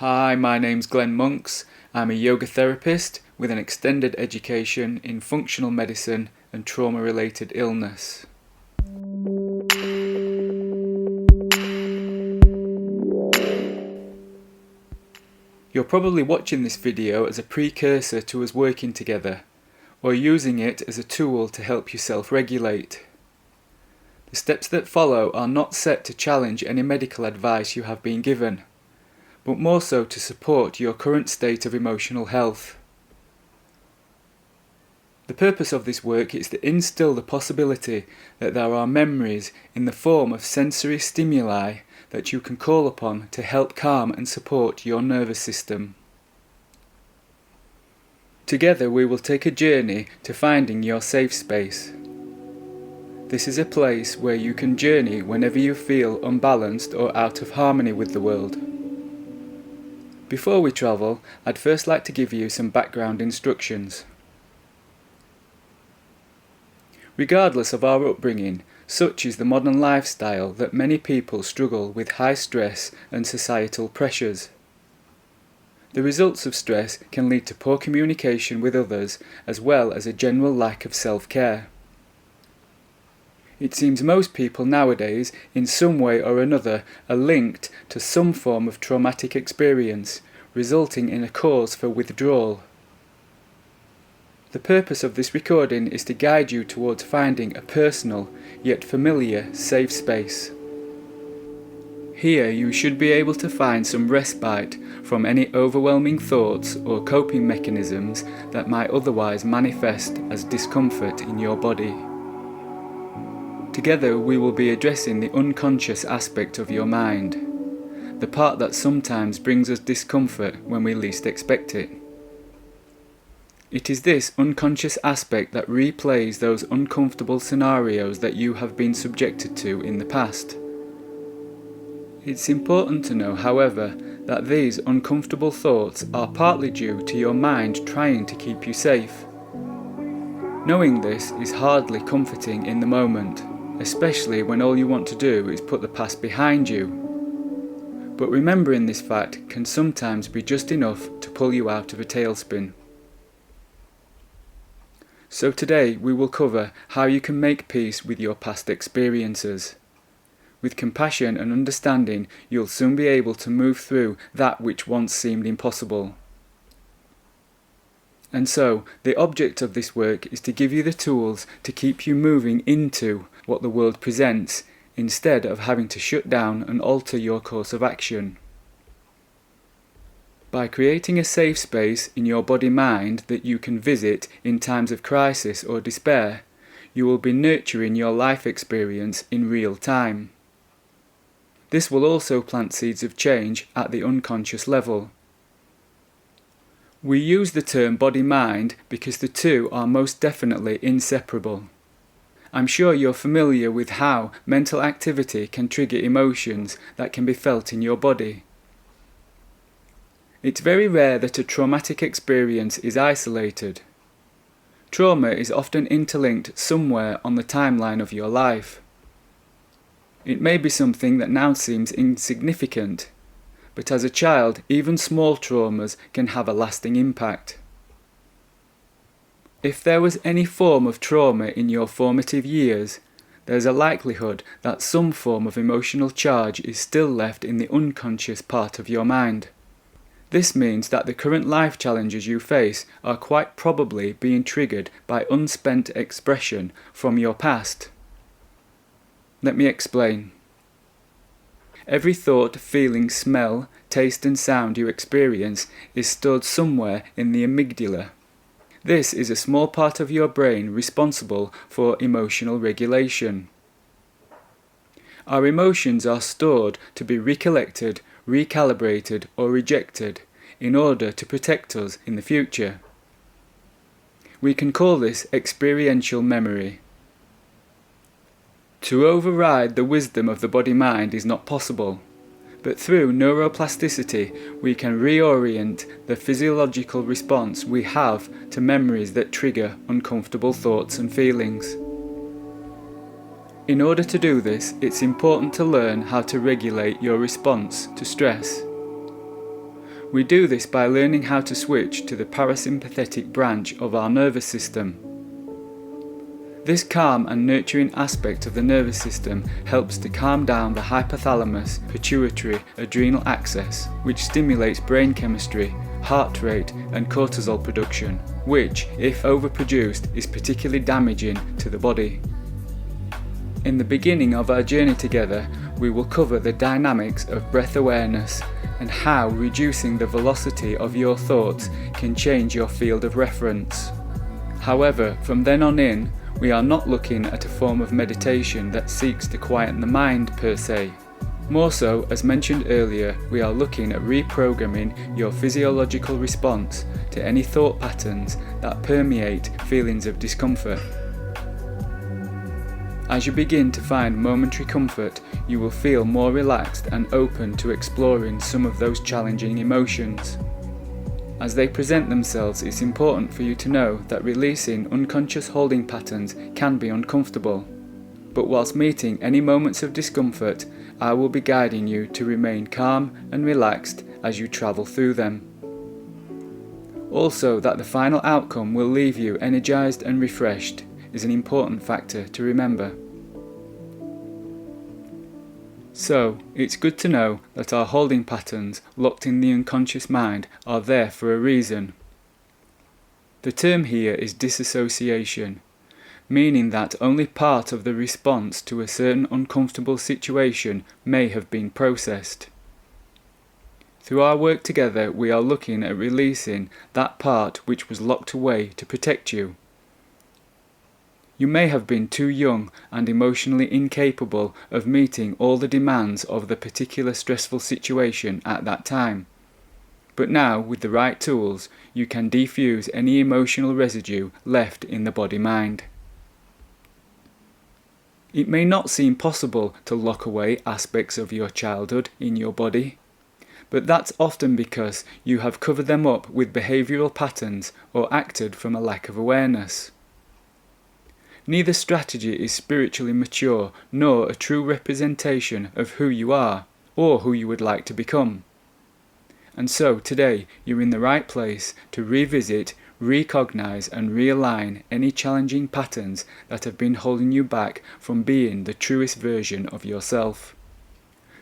Hi, my name's Glen. I'm a yoga therapist with an extended education in functional medicine and trauma-related illness. You're probably watching this video as a precursor to us working together, or using it as a tool to help you self-regulate. The steps that follow are not set to challenge any medical advice you have been given, but more so to support your current state of emotional health. The purpose of this work is to instill the possibility that there are memories in the form of sensory stimuli that you can call upon to help calm and support your nervous system. Together we will take a journey to finding your safe space. This is a place where you can journey whenever you feel unbalanced or out of harmony with the world. Before we travel, I'd first like to give you some background instructions. Regardless of our upbringing, such is the modern lifestyle that many people struggle with high stress and societal pressures. The results of stress can lead to poor communication with others as well as a general lack of self-care. It seems most people nowadays, in some way or another, are linked to some form of traumatic experience, resulting in a cause for withdrawal. The purpose of this recording is to guide you towards finding a personal, yet familiar, safe space. Here you should be able to find some respite from any overwhelming thoughts or coping mechanisms that might otherwise manifest as discomfort in your body. Together we will be addressing the unconscious aspect of your mind, the part that sometimes brings us discomfort when we least expect it. It is this unconscious aspect that replays those uncomfortable scenarios that you have been subjected to in the past. It's important to know, however, that these uncomfortable thoughts are partly due to your mind trying to keep you safe. Knowing this is hardly comforting in the moment, especially when all you want to do is put the past behind you. But remembering this fact can sometimes be just enough to pull you out of a tailspin. So today we will cover how you can make peace with your past experiences. With compassion and understanding, you'll soon be able to move through that which once seemed impossible. And so, the object of this work is to give you the tools to keep you moving into what the world presents, instead of having to shut down and alter your course of action. By creating a safe space in your body-mind that you can visit in times of crisis or despair, you will be nurturing your life experience in real time. This will also plant seeds of change at the unconscious level. We use the term body-mind because the two are most definitely inseparable. I'm sure you're familiar with how mental activity can trigger emotions that can be felt in your body. It's very rare that a traumatic experience is isolated. Trauma is often interlinked somewhere on the timeline of your life. It may be something that now seems insignificant, but as a child, even small traumas can have a lasting impact. If there was any form of trauma in your formative years, there's a likelihood that some form of emotional charge is still left in the unconscious part of your mind. This means that the current life challenges you face are quite probably being triggered by unspent expression from your past. Let me explain. Every thought, feeling, smell, taste and sound you experience is stored somewhere in the amygdala. This is a small part of your brain responsible for emotional regulation. Our emotions are stored to be recollected, recalibrated or rejected in order to protect us in the future. We can call this experiential memory. To override the wisdom of the body-mind is not possible, but through neuroplasticity we can reorient the physiological response we have to memories that trigger uncomfortable thoughts and feelings. In order to do this, it's important to learn how to regulate your response to stress. We do this by learning how to switch to the parasympathetic branch of our nervous system. This calm and nurturing aspect of the nervous system helps to calm down the hypothalamus pituitary adrenal axis, which stimulates brain chemistry, heart rate and cortisol production, which, if overproduced, is particularly damaging to the body. In the beginning of our journey together, we will cover the dynamics of breath awareness and how reducing the velocity of your thoughts can change your field of reference. However, from then on in, we are not looking at a form of meditation that seeks to quieten the mind per se. More so, as mentioned earlier, we are looking at reprogramming your physiological response to any thought patterns that permeate feelings of discomfort. As you begin to find momentary comfort, you will feel more relaxed and open to exploring some of those challenging emotions. As they present themselves, it's important for you to know that releasing unconscious holding patterns can be uncomfortable. But whilst meeting any moments of discomfort, I will be guiding you to remain calm and relaxed as you travel through them. Also, that the final outcome will leave you energized and refreshed is an important factor to remember. So, it's good to know that our holding patterns locked in the unconscious mind are there for a reason. The term here is disassociation, meaning that only part of the response to a certain uncomfortable situation may have been processed. Through our work together, we are looking at releasing that part which was locked away to protect you. You may have been too young and emotionally incapable of meeting all the demands of the particular stressful situation at that time. But now, with the right tools, you can defuse any emotional residue left in the body-mind. It may not seem possible to lock away aspects of your childhood in your body, but that's often because you have covered them up with behavioural patterns or acted from a lack of awareness. Neither strategy is spiritually mature nor a true representation of who you are or who you would like to become. And so today you're in the right place to revisit, recognize and realign any challenging patterns that have been holding you back from being the truest version of yourself.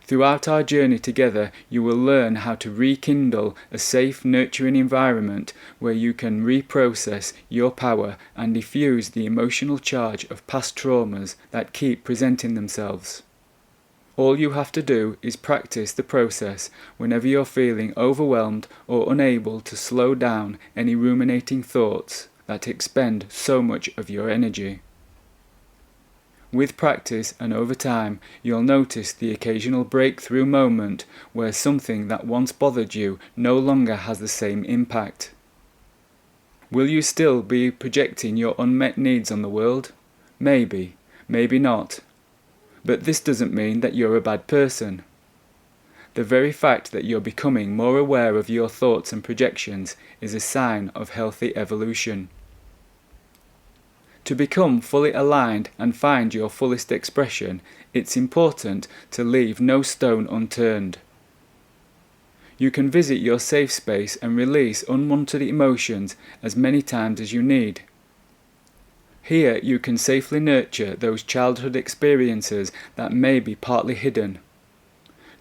Throughout our journey together, you will learn how to rekindle a safe, nurturing environment where you can reprocess your power and diffuse the emotional charge of past traumas that keep presenting themselves. All you have to do is practice the process whenever you're feeling overwhelmed or unable to slow down any ruminating thoughts that expend so much of your energy. With practice and over time, you'll notice the occasional breakthrough moment where something that once bothered you no longer has the same impact. Will you still be projecting your unmet needs on the world? Maybe, maybe not. But this doesn't mean that you're a bad person. The very fact that you're becoming more aware of your thoughts and projections is a sign of healthy evolution. To become fully aligned and find your fullest expression, it's important to leave no stone unturned. You can visit your safe space and release unwanted emotions as many times as you need. Here you can safely nurture those childhood experiences that may be partly hidden.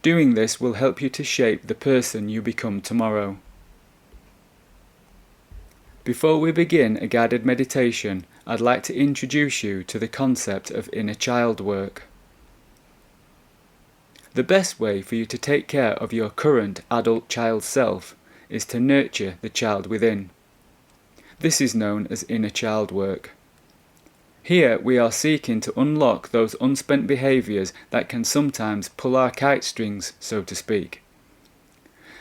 Doing this will help you to shape the person you become tomorrow. Before we begin a guided meditation, I'd like to introduce you to the concept of inner child work. The best way for you to take care of your current adult child self is to nurture the child within. This is known as inner child work. Here we are seeking to unlock those unspent behaviours that can sometimes pull our kite strings, so to speak.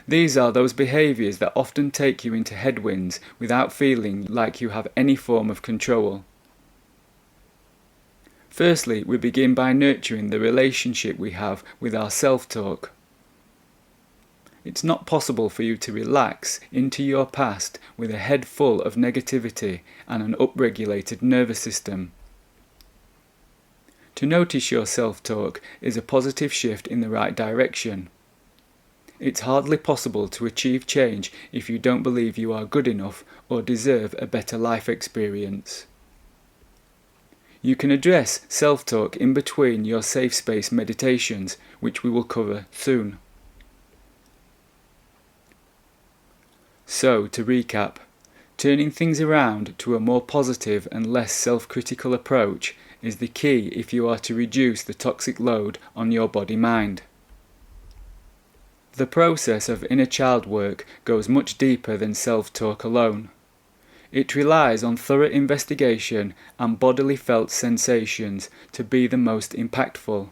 These are those behaviours that often take you into headwinds without feeling like you have any form of control. Firstly, we begin by nurturing the relationship we have with our self-talk. It's not possible for you to relax into your past with a head full of negativity and an upregulated nervous system. To notice your self-talk is a positive shift in the right direction. It's hardly possible to achieve change if you don't believe you are good enough or deserve a better life experience. You can address self-talk in between your safe space meditations, which we will cover soon. So, to recap, turning things around to a more positive and less self-critical approach is the key if you are to reduce the toxic load on your body-mind. The process of inner child work goes much deeper than self-talk alone. It relies on thorough investigation and bodily felt sensations to be the most impactful.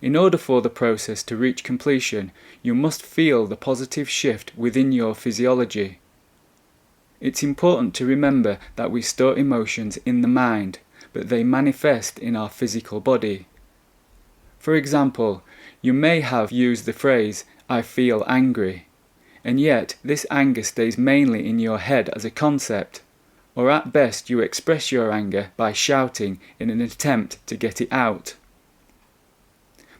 In order for the process to reach completion, you must feel the positive shift within your physiology. It's important to remember that we store emotions in the mind, but they manifest in our physical body. For example, you may have used the phrase, "I feel angry," and yet this anger stays mainly in your head as a concept, or at best you express your anger by shouting in an attempt to get it out.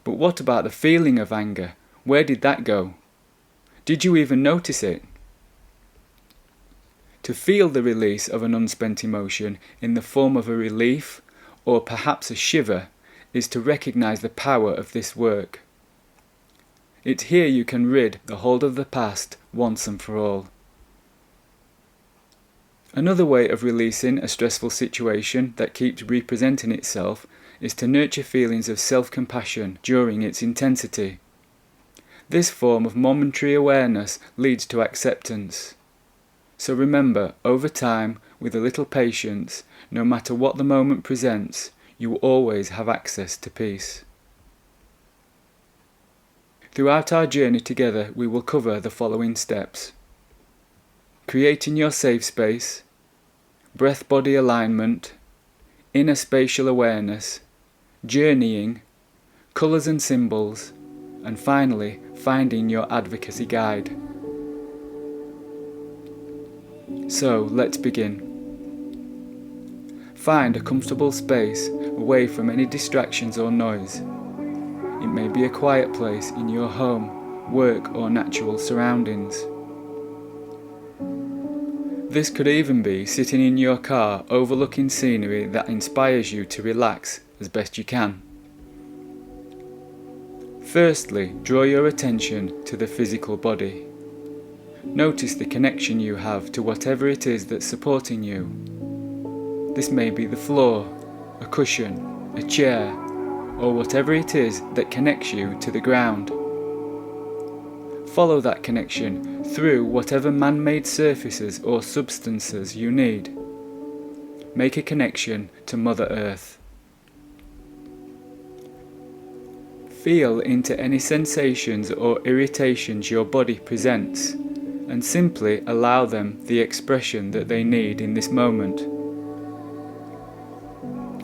But what about the feeling of anger? Where did that go? Did you even notice it? To feel the release of an unspent emotion in the form of a relief, or perhaps a shiver, is to recognize the power of this work. It's here you can rid the hold of the past once and for all. Another way of releasing a stressful situation that keeps representing itself is to nurture feelings of self-compassion during its intensity. This form of momentary awareness leads to acceptance. So remember, over time, with a little patience, no matter what the moment presents, you will always have access to peace. Throughout our journey together, we will cover the following steps: creating your safe space, breath-body alignment, inner spatial awareness, journeying, colours and symbols, and finally, finding your advocacy guide. So, let's begin. Find a comfortable space away from any distractions or noise. It may be a quiet place in your home, work, or natural surroundings. This could even be sitting in your car overlooking scenery that inspires you to relax as best you can. Firstly, draw your attention to the physical body. Notice the connection you have to whatever it is that's supporting you. This may be the floor, a cushion, a chair, or whatever it is that connects you to the ground. Follow that connection through whatever man-made surfaces or substances you need. Make a connection to Mother Earth. Feel into any sensations or irritations your body presents, and simply allow them the expression that they need in this moment.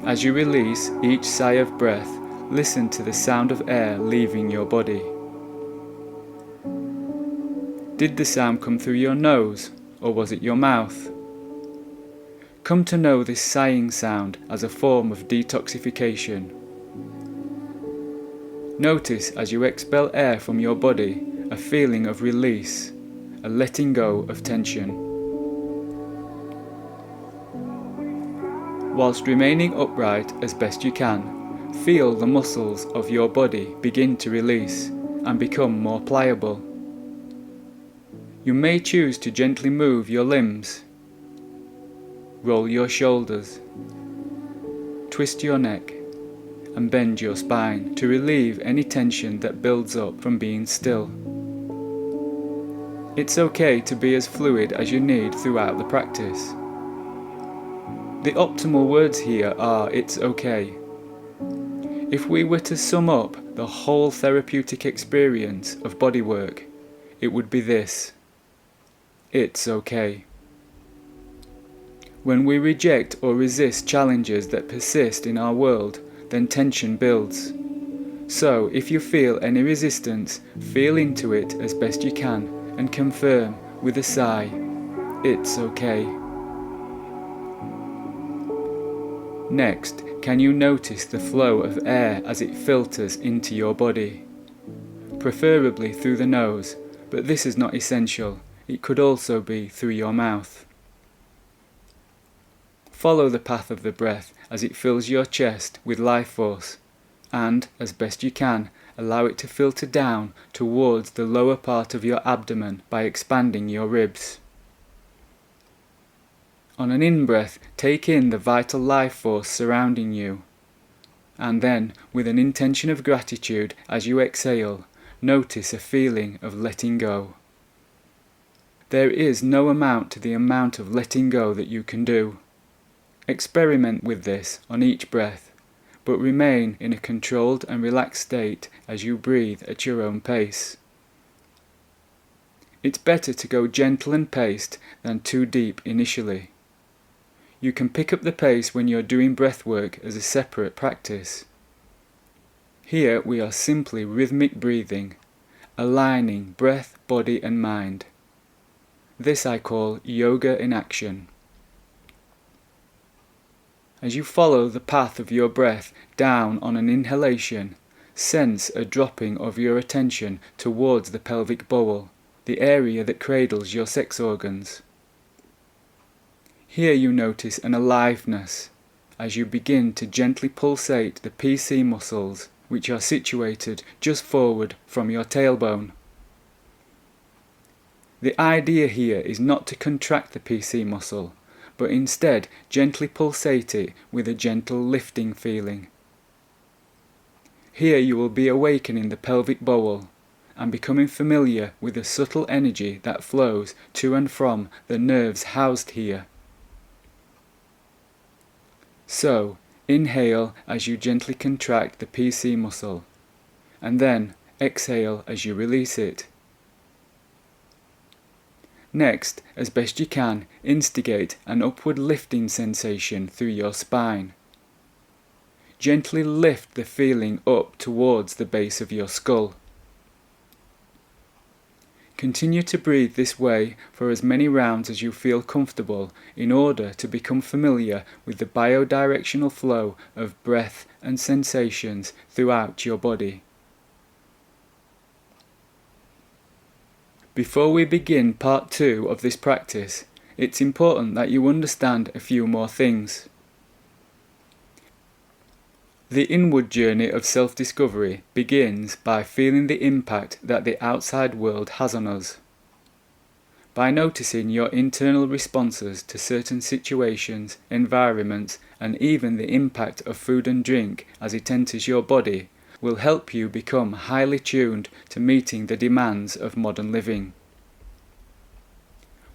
As you release each sigh of breath, listen to the sound of air leaving your body. Did the sound come through your nose, or was it your mouth? Come to know this sighing sound as a form of detoxification. Notice as you expel air from your body a feeling of release, a letting go of tension. Whilst remaining upright as best you can, feel the muscles of your body begin to release and become more pliable. You may choose to gently move your limbs. Roll your shoulders, twist your neck, and bend your spine to relieve any tension that builds up from being still. It's okay to be as fluid as you need throughout the practice. The optimal words here are "it's okay." If we were to sum up the whole therapeutic experience of bodywork, it would be this: it's okay. When we reject or resist challenges that persist in our world, then tension builds. So, if you feel any resistance, feel into it as best you can and confirm with a sigh, "It's okay." Next, can you notice the flow of air as it filters into your body? preferably through the nose, but this is not essential. It could also be through your mouth. Follow the path of the breath as it fills your chest with life force, and, as best you can, allow it to filter down towards the lower part of your abdomen by expanding your ribs. On an in-breath, take in the vital life force surrounding you, and then, with an intention of gratitude as you exhale, notice a feeling of letting go. There is no amount to the amount of letting go that you can do. Experiment with this on each breath, but remain in a controlled and relaxed state as you breathe at your own pace. It's better to go gentle and paced than too deep initially. You can pick up the pace when you're doing breath work as a separate practice. Here we are simply rhythmic breathing, aligning breath, body and mind. This I call yoga in action. As you follow the path of your breath down on an inhalation, sense a dropping of your attention towards the pelvic bowl, the area that cradles your sex organs. Here you notice an aliveness as you begin to gently pulsate the PC muscles, which are situated just forward from your tailbone. The idea here is not to contract the PC muscle, but instead gently pulsate it with a gentle lifting feeling. Here you will be awakening the pelvic bowl and becoming familiar with the subtle energy that flows to and from the nerves housed here. So, inhale as you gently contract the PC muscle, and then exhale as you release it. Next, as best you can, instigate an upward lifting sensation through your spine. Gently lift the feeling up towards the base of your skull. Continue to breathe this way for as many rounds as you feel comfortable in order to become familiar with the biodirectional flow of breath and sensations throughout your body. Before we begin part 2 of this practice, it's important that you understand a few more things. The inward journey of self-discovery begins by feeling the impact that the outside world has on us. By noticing your internal responses to certain situations, environments, and even the impact of food and drink as it enters your body, will help you become highly tuned to meeting the demands of modern living.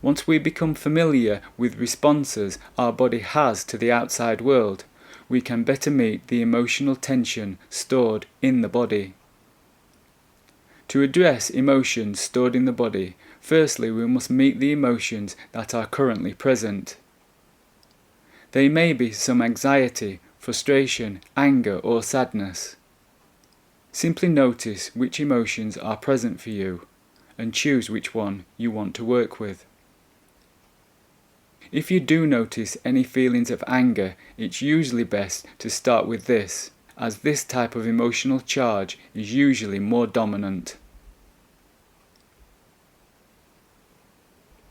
Once we become familiar with responses our body has to the outside world, we can better meet the emotional tension stored in the body. To address emotions stored in the body, firstly we must meet the emotions that are currently present. They may be some anxiety, frustration, anger or sadness. Simply notice which emotions are present for you and choose which one you want to work with. If you do notice any feelings of anger, it's usually best to start with this, as this type of emotional charge is usually more dominant.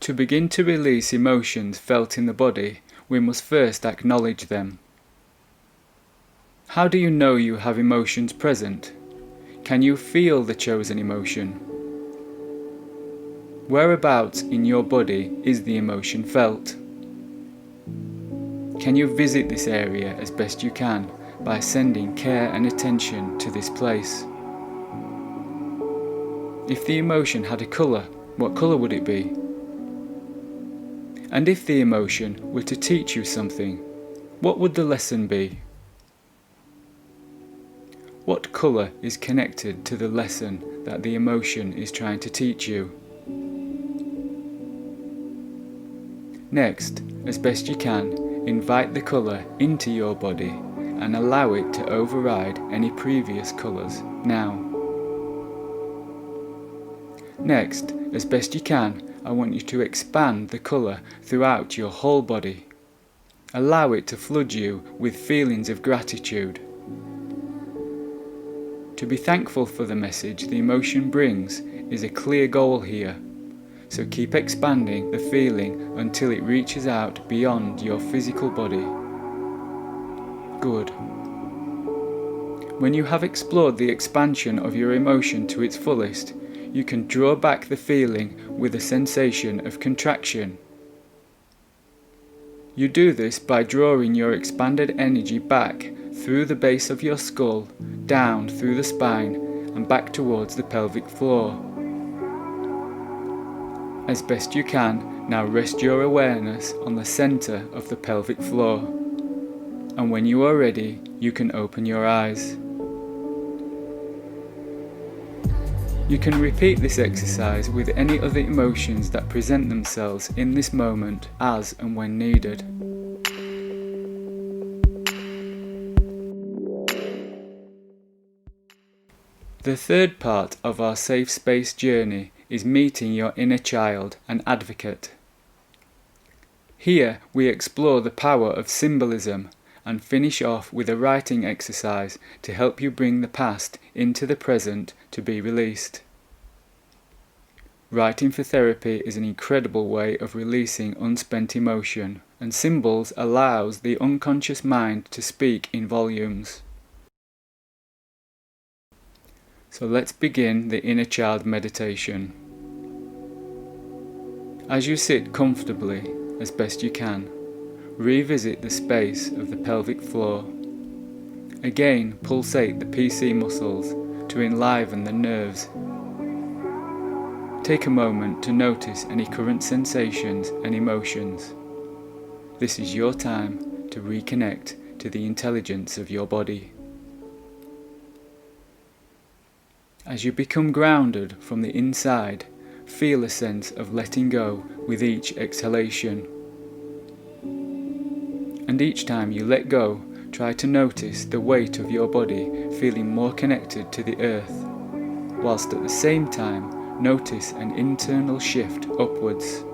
To begin to release emotions felt in the body, we must first acknowledge them. How do you know you have emotions present? Can you feel the chosen emotion? Whereabouts in your body is the emotion felt? Can you visit this area as best you can by sending care and attention to this place? If the emotion had a colour, what colour would it be? And if the emotion were to teach you something, what would the lesson be? What colour is connected to the lesson that the emotion is trying to teach you? Next, as best you can, invite the colour into your body and allow it to override any previous colours now. Next, as best you can, I want you to expand the colour throughout your whole body. Allow it to flood you with feelings of gratitude. To be thankful for the message the emotion brings is a clear goal here, so keep expanding the feeling until it reaches out beyond your physical body. Good. When you have explored the expansion of your emotion to its fullest, you can draw back the feeling with a sensation of contraction. You do this by drawing your expanded energy back through the base of your skull, down through the spine, and back towards the pelvic floor. As best you can, now rest your awareness on the center of the pelvic floor, and when you are ready, you can open your eyes. You can repeat this exercise with any other emotions that present themselves in this moment as and when needed. The third part of our safe space journey is meeting your inner child and advocate. Here we explore the power of symbolism and finish off with a writing exercise to help you bring the past into the present to be released. Writing for therapy is an incredible way of releasing unspent emotion, and symbols allows the unconscious mind to speak in volumes. So let's begin the inner child meditation. As you sit comfortably, as best you can, revisit the space of the pelvic floor. Again, pulsate the PC muscles to enliven the nerves. Take a moment to notice any current sensations and emotions. This is your time to reconnect to the intelligence of your body. As you become grounded from the inside, feel a sense of letting go with each exhalation. And each time you let go, try to notice the weight of your body feeling more connected to the earth, whilst at the same time notice an internal shift upwards.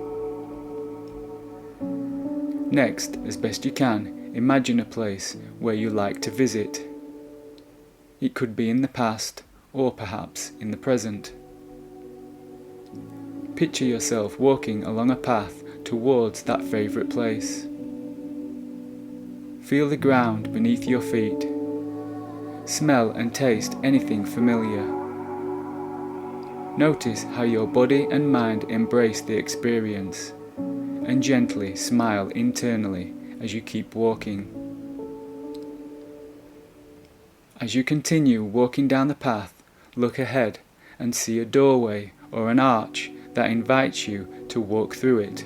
Next, as best you can, imagine a place where you like to visit. It could be in the past, or perhaps in the present. Picture yourself walking along a path towards that favourite place. Feel the ground beneath your feet. Smell and taste anything familiar. Notice how your body and mind embrace the experience, and gently smile internally as you keep walking. As you continue walking down the path, look ahead and see a doorway or an arch that invites you to walk through it.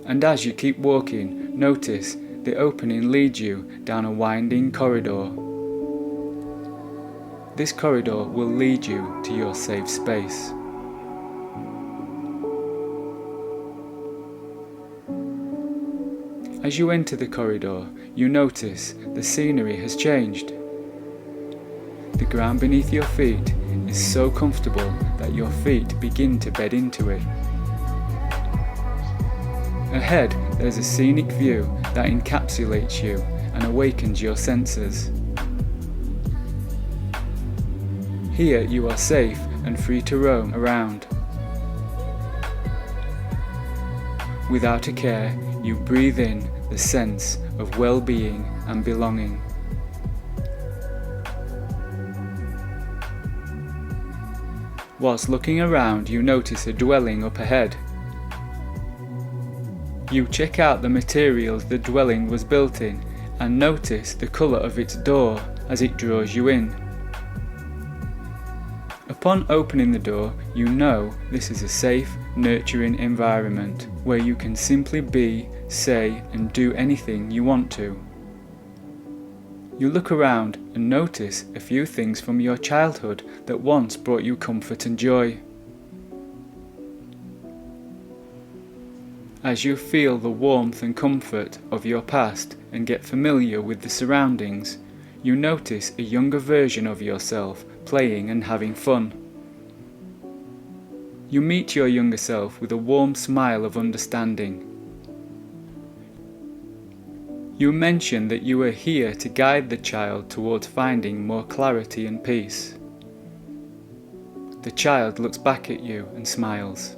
And as you keep walking, notice the opening leads you down a winding corridor. This corridor will lead you to your safe space. As you enter the corridor, you notice the scenery has changed. The ground beneath your feet is so comfortable that your feet begin to bed into it. Ahead, there's a scenic view that encapsulates you and awakens your senses. Here you are safe and free to roam around. Without a care, you breathe in the sense of well-being and belonging. Whilst looking around, you notice a dwelling up ahead. You check out the materials the dwelling was built in and notice the colour of its door as it draws you in. Upon opening the door, you know this is a safe, nurturing environment where you can simply be, say, and do anything you want to. You look around and notice a few things from your childhood that once brought you comfort and joy. As you feel the warmth and comfort of your past and get familiar with the surroundings, you notice a younger version of yourself playing and having fun. You meet your younger self with a warm smile of understanding. You mention that you are here to guide the child towards finding more clarity and peace. The child looks back at you and smiles.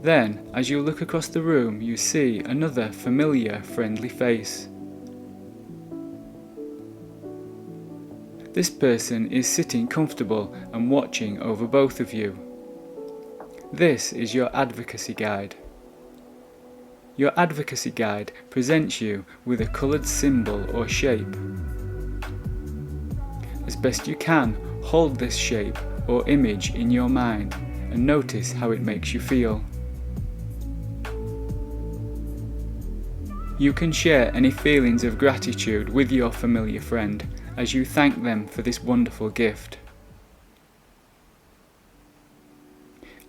Then, as you look across the room, you see another familiar, friendly face. This person is sitting comfortable and watching over both of you. This is your advocacy guide. Your advocacy guide presents you with a coloured symbol or shape. As best you can, hold this shape or image in your mind and notice how it makes you feel. You can share any feelings of gratitude with your familiar friend as you thank them for this wonderful gift.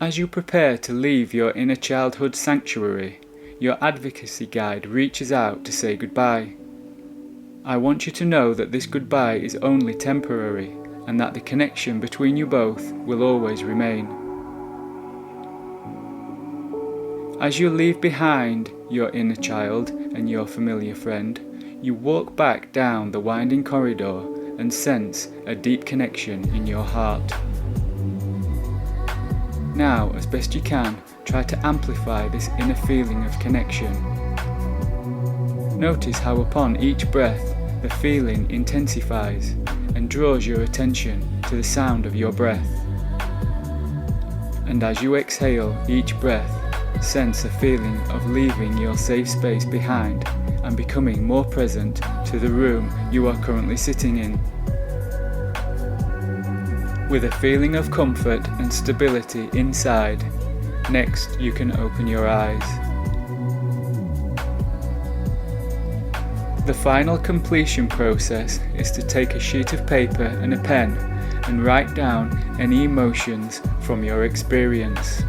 As you prepare to leave your inner childhood sanctuary, your advocacy guide reaches out to say goodbye. I want you to know that this goodbye is only temporary and that the connection between you both will always remain. As you leave behind your inner child and your familiar friend, you walk back down the winding corridor and sense a deep connection in your heart. Now, as best you can, try to amplify this inner feeling of connection. Notice how upon each breath the feeling intensifies and draws your attention to the sound of your breath. And as you exhale each breath, sense a feeling of leaving your safe space behind and becoming more present to the room you are currently sitting in. With a feeling of comfort and stability inside, next you can open your eyes. The final completion process is to take a sheet of paper and a pen and write down any emotions from your experience.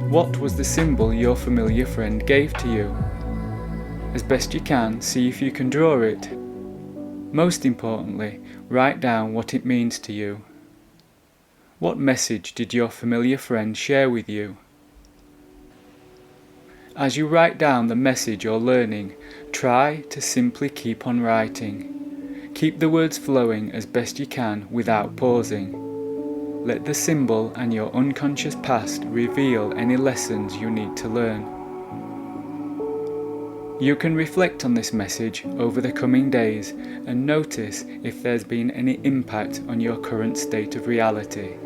What was the symbol your familiar friend gave to you? As best you can, see if you can draw it. Most importantly, write down what it means to you. What message did your familiar friend share with you? As you write down the message or learning, try to simply keep on writing. Keep the words flowing as best you can without pausing. Let the symbol and your unconscious past reveal any lessons you need to learn. You can reflect on this message over the coming days and notice if there's been any impact on your current state of reality.